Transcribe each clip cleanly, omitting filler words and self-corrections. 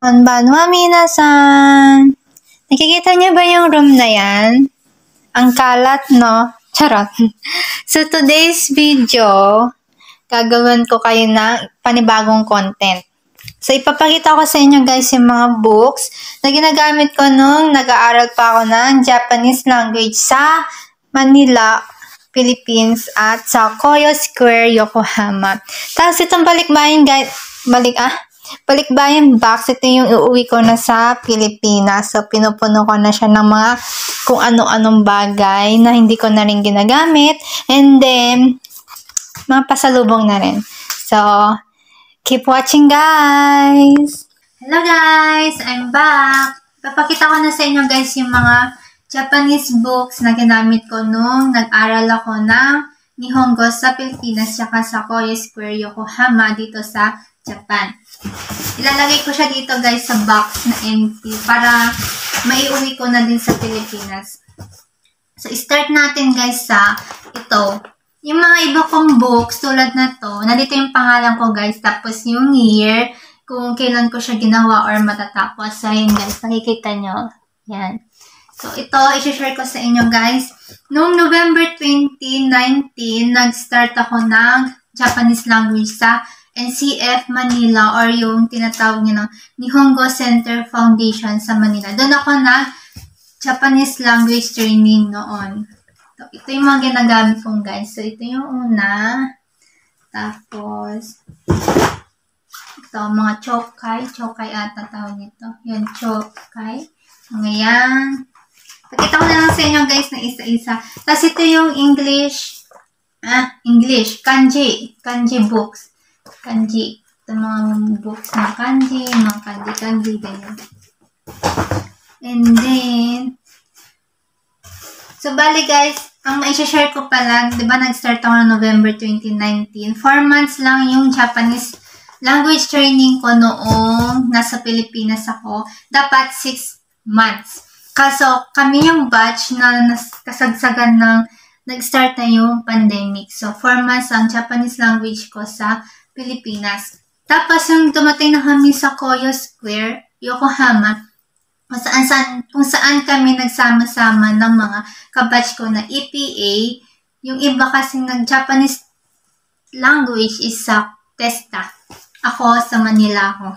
Konbanwa minasan! Nakikita niyo ba yung room na yan? Ang kalat, no? Charot! So, today's video, gagawin ko kayo ng panibagong content. So, ipapakita ko sa inyo guys yung mga books na ginagamit ko nung nag-aaral pa ako ng Japanese language sa Manila, Philippines at sa Koyo Square, Yokohama. Tapos itong balikbayan box, ito yung uuwi ko na sa Pilipinas. So, pinupuno ko na siya ng mga kung ano-anong bagay na hindi ko na rin ginagamit. And then, mga pasalubong na rin. So, keep watching guys! Hello guys! I'm back! Papakita ko na sa inyo guys yung mga Japanese books na ginamit ko nung nag-aral ako ng Nihongo sa Pilipinas tsaka sa Koyo Square, Yokohama dito sa Japan. Ilalagay ko siya dito guys sa box na empty para maiuwi ko na din sa Pilipinas. So, start natin guys sa ito. Yung mga iba kong books tulad na to, nandito yung pangalan ko guys, tapos yung year, kung kailan ko siya ginawa or matatapos. So, yun guys, nakikita nyo. Yan. So, ito, i-share ko sa inyo guys. Noong November 2019, nag-start ako ng Japanese language sa NCF Manila or yung tinatawag nyo ng Nihongo Center Foundation sa Manila. Doon ako na Japanese language training noon. So, ito yung mga ginagamit kong guys. So, ito yung una. Tapos, ito, mga chokai. Chokai ata tawag nito. Yan, chokai. Ngayon, pakita ko na lang sa inyo guys na isa-isa. Tapos, ito yung English. Kanji. Kanji books. Kanji. Ito mga books na kanji. Mga kanji, ganyan. And then, so, bali guys, ang mai-share ko pa lang, di ba nag-start ako na November 2019. 4 months lang yung Japanese language training ko noong nasa Pilipinas ako. Dapat 6 months. Kaso, kami yung batch na kasagsagan ng nag-start na yung pandemic. So, 4 months ang Japanese language ko sa Pilipinas. Tapos, yung dumating na kami sa Koyo Square, Yokohama, kung saan kami nagsama-sama ng mga kabatch ko na EPA. Yung iba kasi nag-Japanese language is sa TESTA. Ako, sa Manila ako.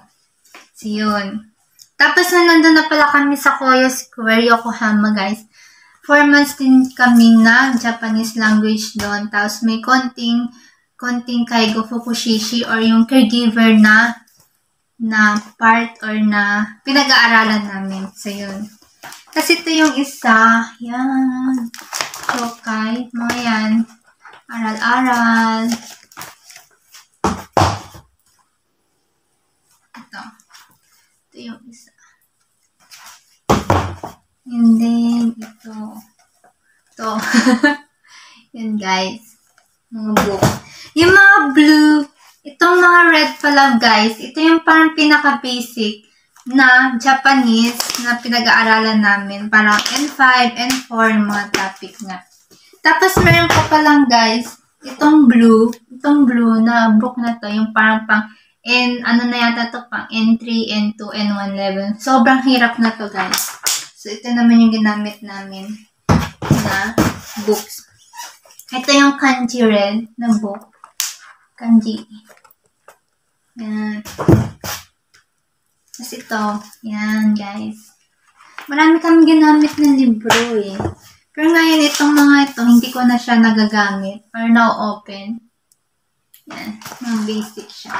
So, yun. Tapos, nandun na pala kami sa Koyo Square, Yokohama, guys. 4 months din kami nag-Japanese language doon. Tapos, may konting kaigo fukushishi or yung caregiver na part or na pinag-aaralan namin. So, yun. Kasi ito yung isa. Yan. Chokai. Mga yan. Aral-aral. Ito. Ito yung isa. And then, ito. Ito. Yan, guys. Mga book. Yung mga blue, itong mga red pala guys, ito yung parang pinaka-basic na Japanese na pinag-aaralan namin. Parang N5, N4, mga topic nga. Tapos meron pa palang guys, itong blue na book na to, yung parang pang ano na yata to, pang N3, N2, N1 level. Sobrang hirap na to guys. So ito naman yung ginamit namin na books. Ito yung kanji red na book. Kanji. Yan. Tapos ito. Yan, guys. Marami kami ginamit na libro eh. Pero ngayon, itong mga ito, hindi ko na siya nagagamit. Or na-open. Yan. Mga basic siya.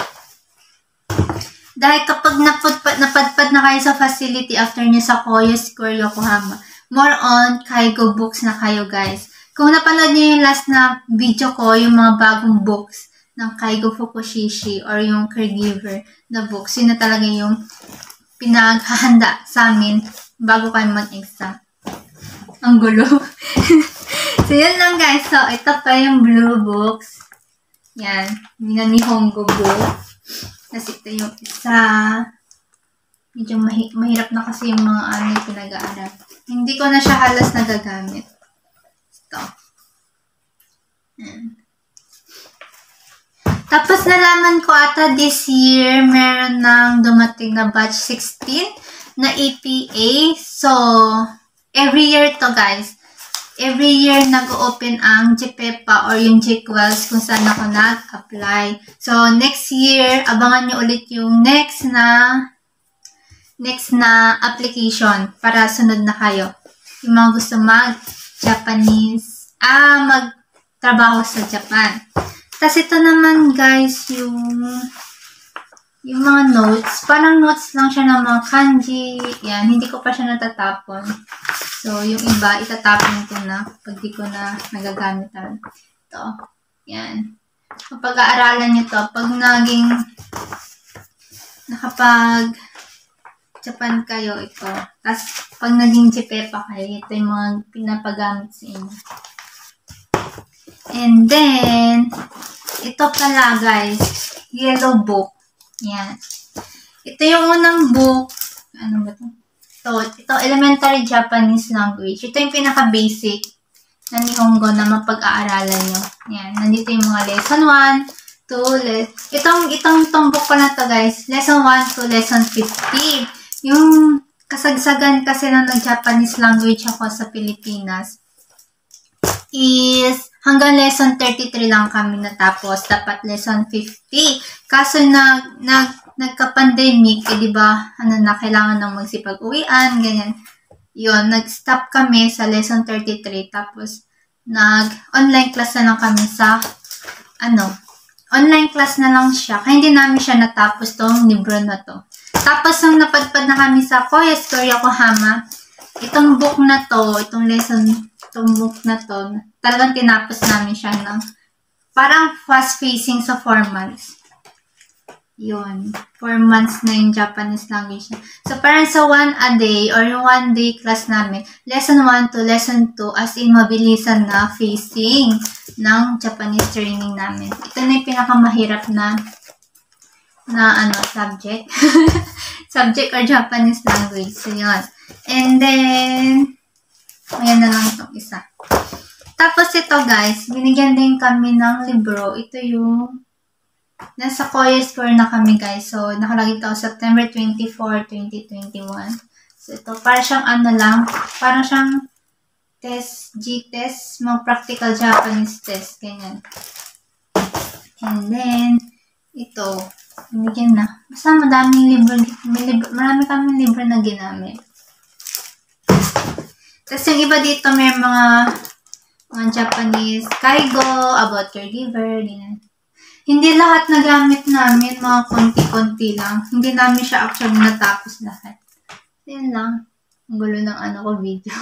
Dahil kapag napadpad na kayo sa facility after nyo sa Koyo Square, Yokohama, more on kaigo books na kayo, guys. Kung napanood nyo yung last na video ko, yung mga bagong books ng Kaigo Fukushishi or yung caregiver na books, yun na talaga yung pinaghahanda sa amin bago kayo mag-exam. Ang gulo. So, yun lang guys. So, ito pa yung blue books. Yan. Yung Nihongo book. Kasi ito yung isa. Medyo mahirap na kasi yung mga yung pinag-aaral. Hindi ko na siya halos nagagamit. Ito. Tapos nalaman ko ata this year, meron ng dumating na batch 16 na EPA. So, every year to guys. Every year nag-open ang GPEPA or yung GQuels kung saan ako nag-apply. So, next year, abangan nyo ulit yung next na application para sunod na kayo. Yung mga gusto mag-Japanese, mag-trabaho sa Japan. Tapos ito naman guys, yung mga notes. Parang notes lang siya ng mga kanji. Yan, hindi ko pa siya natatapon. So, yung iba, itatapon ko na pag di ko na nagagamitan. Ito. Yan. Kapag aaralan nyo to, pag nakapag-Japan kayo, ito. Tapos, pag naging GPEPA kayo, ito yung mga pinapagamit sa inyo. And then, ito pala guys, yellow book. Yan. Ito yung unang book. Ano ba ito? Ito, elementary Japanese language. Ito yung pinaka-basic na Nihongo na mapag-aaralan nyo. Yan. Nandito yung mga lesson 1, 2, itong book ko na to guys. Lesson 1 to lesson 50. Yung kasagsagan kasi ng Japanese language ako sa Pilipinas is hanggang lesson 33 lang kami natapos. Dapat lesson 50. Kaso nagka-pandemic, di ba, kailangan nang magsipag-uwian, ganyan. Yun, nag-stop kami sa lesson 33, tapos nag-online class na lang kami sa, online class na lang siya, kaya hindi namin siya natapos tong libro na to. Tapos, nung napadpad na kami sa Koya Square Yokohama, itong book na to, itong book na to, talagang tinapos namin siya ng parang fast-pacing sa 4 months. Yun. 4 months na yung Japanese language na. So, parang sa 1 a day or yung 1 day class namin, lesson 1 to lesson 2 as in mabilisan na facing ng Japanese training namin. Ito na yung pinakamahirap na subject. Subject or Japanese language. So, yun. And then, ayan na lang itong isa. Tapos ito guys, binigyan din kami ng libro. Ito yung nasa Koya Square na kami guys. So, nakalagay ito September 24, 2021. So, ito, para siyang parang siyang test, G-test, mga practical Japanese test, ganyan. And then, ito, binigyan na. Basta madaming libro, marami kaming libro na ginamit. Tapos yung iba dito, may mga Japanese kaigo, about caregiver, ganyan. Hindi lahat na gamit namin, mga konti-konti lang. Hindi namin siya actually natapos lahat. Yan lang. Ang gulo ng video.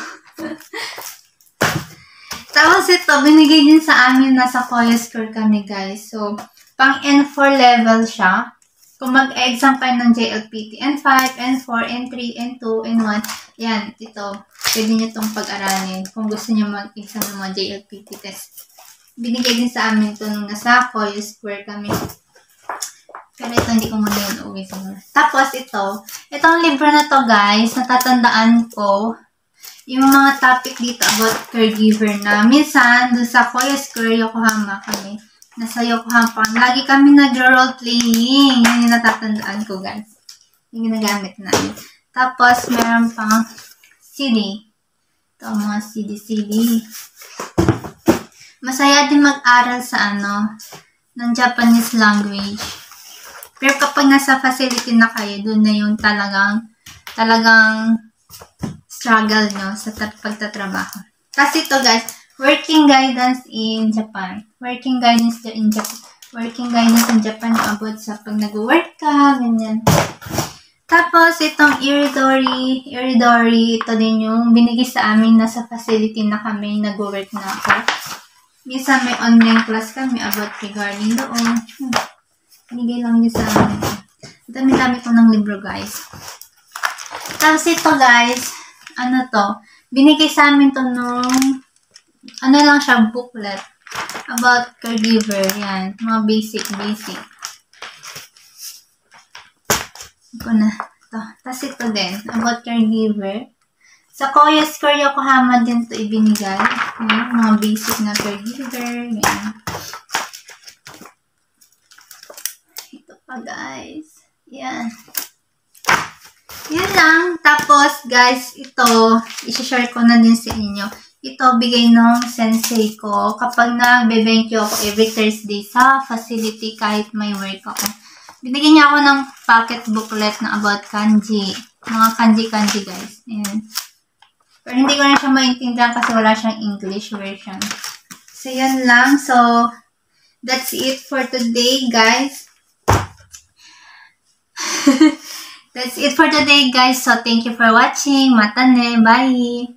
Tapos ito, binigay din sa amin, nasa Koya Square kami guys. So, pang N4 level siya. Kung mag-exam kayo ng JLPT, N5, N4, N3, N2, N1, yan, ito. Pwede nyo itong pag-aralin kung gusto nyo mag-exam ng mga JLPT test. Binigay din sa amin ito nung nasa Koya Square kami. Pero ito, hindi ko muna yun uwi siguro. Tapos itong libro na to guys, natatandaan ko, yung mga topic dito about caregiver na minsan, dun sa Koya Square, Yokohama kami. Nasa Yokohama, lagi kami nag-roleplaying. Yan yung natatandaan ko guys. Yung ginagamit namin. Tapos, meron pang CD. Ito, mga CD. Masaya din mag-aral sa ng Japanese language. Pero kapag nasa facility na kayo, doon na yung talagang struggle nyo sa pagtatrabaho. Kasi ito guys, working guidance in Japan. Working guidance in Japan about sa pag nag-work ka, ganyan. Tapos, itong Iridori, ito din yung binigay sa amin na sa facility na kami, nag-work na ako. Minsan may online class kami about regarding doon. Binigay lang din sa amin. Dami-dami ko ng libro, guys. Tapos ito, guys, binigay sa amin to nung, lang siya, booklet about caregiver. Yan, mga basic. Ito na. Tapos ito din, about caregiver. Sa Koya Square Yokohama din ito ibinigay. Yan, mga basic na caregiver. Yan. pa, guys. Yan. Yun lang. Tapos, guys, ito, isi-share ko na din sa inyo. Ito, bigay ng sensei ko kapag nagbe-benkyo ako every Thursday sa facility kahit may work ako. Binigyan niya ako ng pocket booklet na about kanji. Mga kanji-kanji, guys. Ayan. Pero hindi ko na siya maintindihan kasi wala siyang English version. So, yan lang. So, that's it for today, guys. That's it for today, guys. So, thank you for watching. Mata ne. Bye.